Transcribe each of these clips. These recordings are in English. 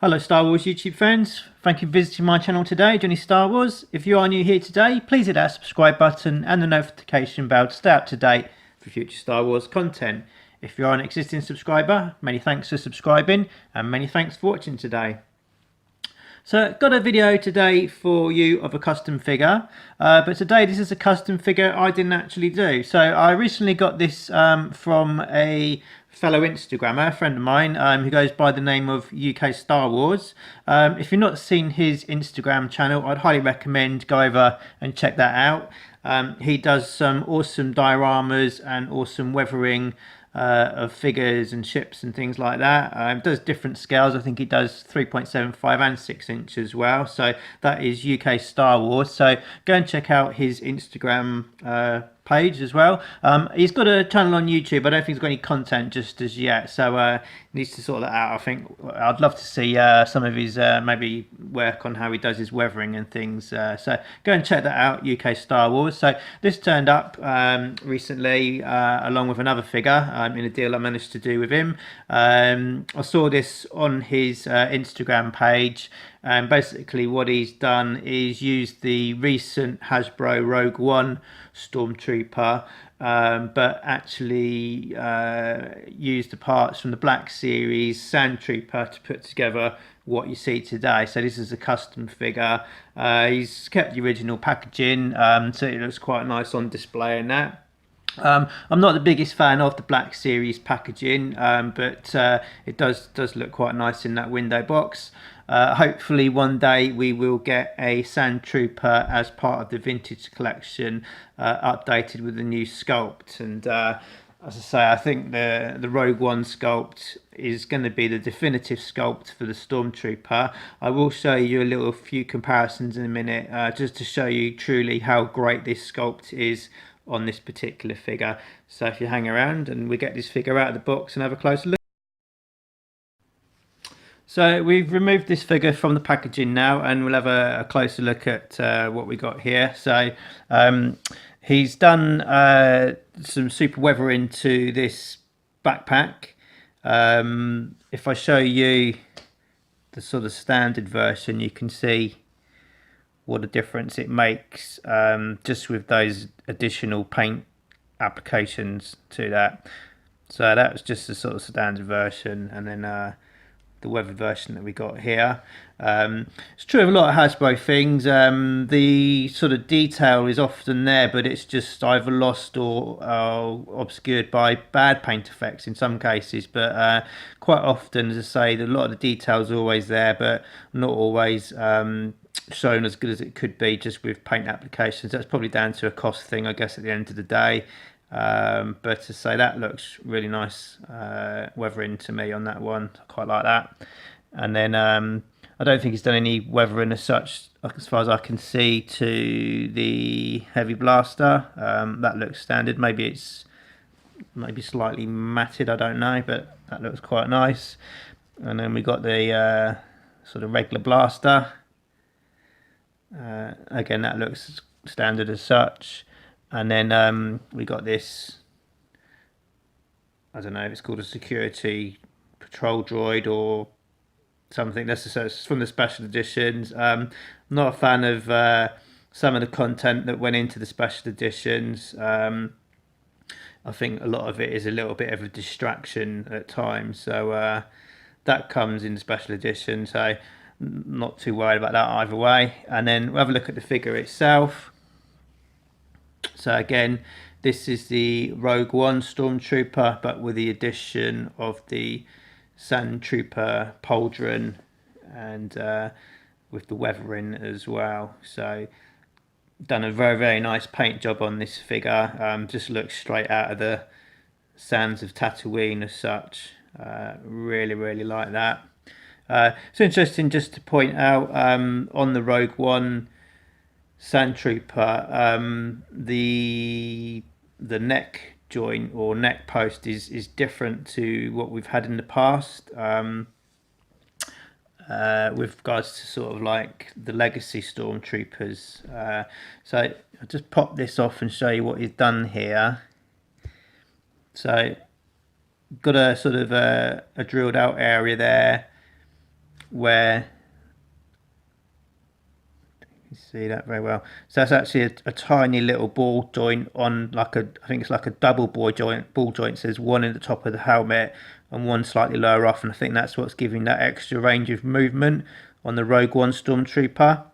Hello Star Wars YouTube fans, thank you for visiting my channel today, Johnny Star Wars. If you are new here today, please hit that subscribe button and the notification bell to stay up to date for future Star Wars content. If you are an existing subscriber, many thanks for subscribing and many thanks for watching today. So got a video today for you of a custom figure, but today this is a custom figure I didn't actually do. So I recently got this from a fellow Instagrammer, a friend of mine, who goes by the name of UK Star Wars. If you've not seen his Instagram channel, I'd highly recommend go over and check that out. He does some awesome dioramas and awesome weathering of figures and ships and things like that. Does different scales. I think he does 3.75 and 6 inch as well. So that is UK Star Wars. So go and check out his Instagram page as well. He's got a channel on YouTube. I don't think he's got any content just as yet, so he needs to sort that out. I think I'd love to see some of his maybe work on how he does his weathering and things. So go and check that out, UK Star Wars. So this turned up recently along with another figure in a deal I managed to do with him. I saw this on his Instagram page, and basically what he's done is used the recent Hasbro rogueone Stormtrooper, but actually used the parts from the Black Series Sandtrooper to put together what you see today. So this is a custom figure. He's kept the original packaging, so it looks quite nice on display and that. I'm not the biggest fan of the Black Series packaging, but it does look quite nice in that window box. Hopefully one day we will get a Sandtrooper as part of the vintage collection, updated with a new sculpt. And as I say, I think the rogueone sculpt is going to be the definitive sculpt for the Stormtrooper. I will show you a few comparisons in a minute, just to show you truly how great this sculpt is on this particular figure. So if you hang around and we get this figure out of the box and have a closer look. So we've removed this figure from the packaging now, and we'll have a closer look at what we got here. So he's done some super weathering to this backpack. If I show you the sort of standard version, you can see what a difference it makes just with those additional paint applications to that. So that was just the sort of standard version, and then the weather version that we got here. It's true of a lot of Hasbro things. The sort of detail is often there, but it's just either lost or obscured by bad paint effects in some cases. But quite often, as I say, a lot of the details are always there, but not always shown as good as it could be just with paint applications. That's probably down to a cost thing, I guess, at the end of the day. But to say, that looks really nice weathering to me on that one. I quite like that. And then I don't think he's done any weathering as such, as far as I can see, to the heavy blaster. That looks standard. Maybe it's slightly matted, I don't know, but that looks quite nice. And then we got the sort of regular blaster. Again, that looks standard as such. And then we got this, I don't know if it's called a security patrol droid or something. That's from the special editions. I'm not a fan of some of the content that went into the special editions. I think a lot of it is a little bit of a distraction at times. So that comes in the special edition. So not too worried about that either way. And then we'll have a look at the figure itself. So again, this is the rogueone Stormtrooper, but with the addition of the Sandtrooper pauldron and with the weathering as well. So done a very nice paint job on this figure. Just looks straight out of the sands of Tatooine as such. Really like that. It's interesting just to point out on the rogueone Sandtrooper, the neck joint or neck post is different to what we've had in the past, with regards to sort of like the legacy Stormtroopers. So I'll just pop this off and show you what he's done here. So got a sort of a drilled out area there where you see that very well. So that's actually a tiny little ball joint on like a, I think it's like a double ball joint. Ball joint. So there's one in the top of the helmet and one slightly lower off, and I think that's what's giving that extra range of movement on the Rogue One Stormtrooper.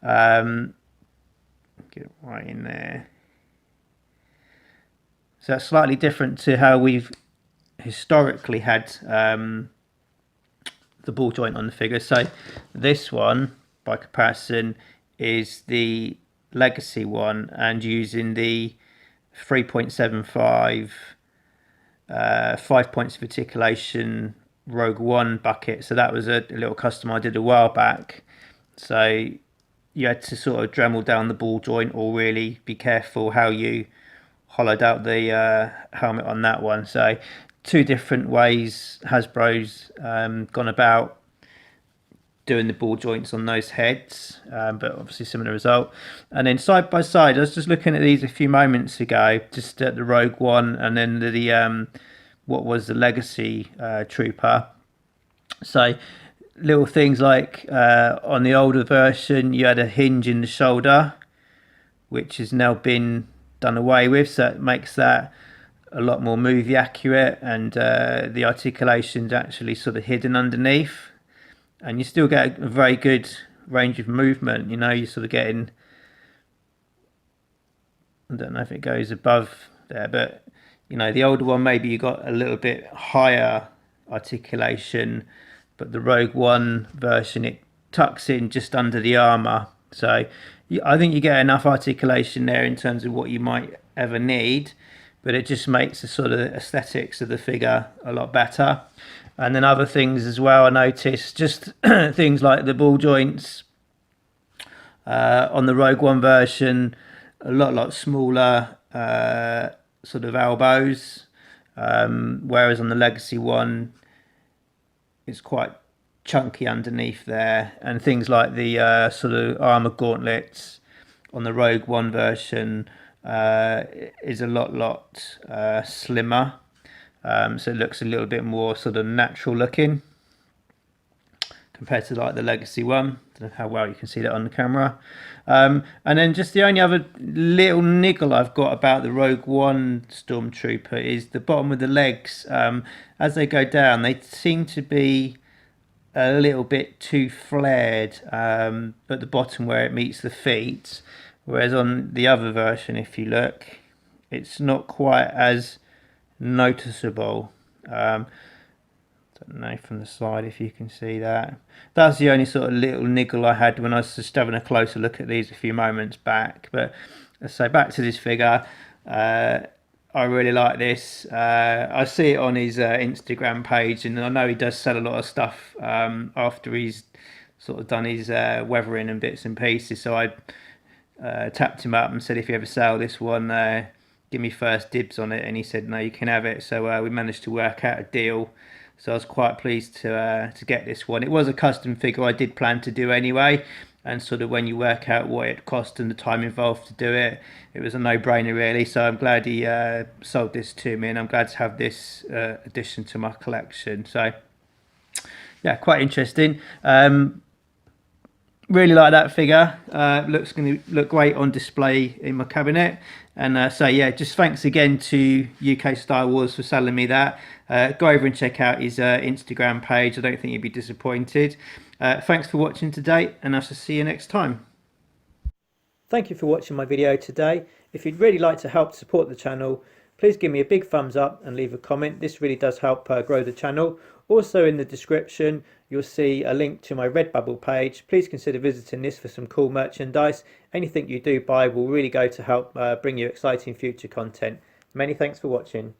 Get it right in there. So that's slightly different to how we've historically had the ball joint on the figure. So this one, by comparison, is the legacy one, and using the 3.75 5 points of articulation rogueone bucket. So that was a little custom I did a while back. So you had to sort of Dremel down the ball joint, or really be careful how you hollowed out the helmet on that one. So two different ways Hasbro's gone about doing the ball joints on those heads, but obviously similar result. And then side by side, I was just looking at these a few moments ago, just at the Rogue One and then the what was the Legacy Trooper. So little things like on the older version you had a hinge in the shoulder, which has now been done away with, so it makes that a lot more movie accurate, and the articulation's actually sort of hidden underneath, and you still get a very good range of movement. You know, you're sort of getting, I don't know if it goes above there, but you know, the older one maybe you got a little bit higher articulation, but the Rogue One version, it tucks in just under the armor. So I think you get enough articulation there in terms of what you might ever need, but it just makes the sort of aesthetics of the figure a lot better. And then other things as well, I noticed just things like the ball joints on the Rogue One version, a lot smaller sort of elbows, whereas on the Legacy one it's quite chunky underneath there. And things like the sort of armor gauntlets on the Rogue One version is a lot slimmer, so it looks a little bit more sort of natural looking compared to like the Legacy one. I don't know how well you can see that on the camera. And then just the only other little niggle I've got about the Rogue One Stormtrooper is the bottom of the legs. As they go down, they seem to be a little bit too flared at the bottom where it meets the feet, whereas on the other version, if you look, it's not quite as noticeable. Don't know from the side if you can see that. That's the only sort of little niggle I had when I was just having a closer look at these a few moments back. But so back to this figure, I really like this. I see it on his Instagram page, and I know he does sell a lot of stuff after he's sort of done his weathering and bits and pieces. So I tapped him up and said, if you ever sell this one, give me first dibs on it, and he said no, you can have it. So we managed to work out a deal. So I was quite pleased to get this one. It was a custom figure I did plan to do anyway, and sort of when you work out what it cost and the time involved to do it, it was a no-brainer really. So I'm glad he sold this to me, and I'm glad to have this addition to my collection. So yeah, quite interesting. Really like that figure. Looks going to look great on display in my cabinet. And so yeah, just thanks again to UK Star Wars for selling me that. Go over and check out his Instagram page. I don't think you'd be disappointed. Thanks for watching today, and I shall see you next time. Thank you for watching my video today. If you'd really like to help support the channel, please give me a big thumbs up and leave a comment. This really does help grow the channel. Also in the description you'll see a link to my Redbubble page. Please consider visiting this for some cool merchandise. Anything you do buy will really go to help bring you exciting future content. Many thanks for watching.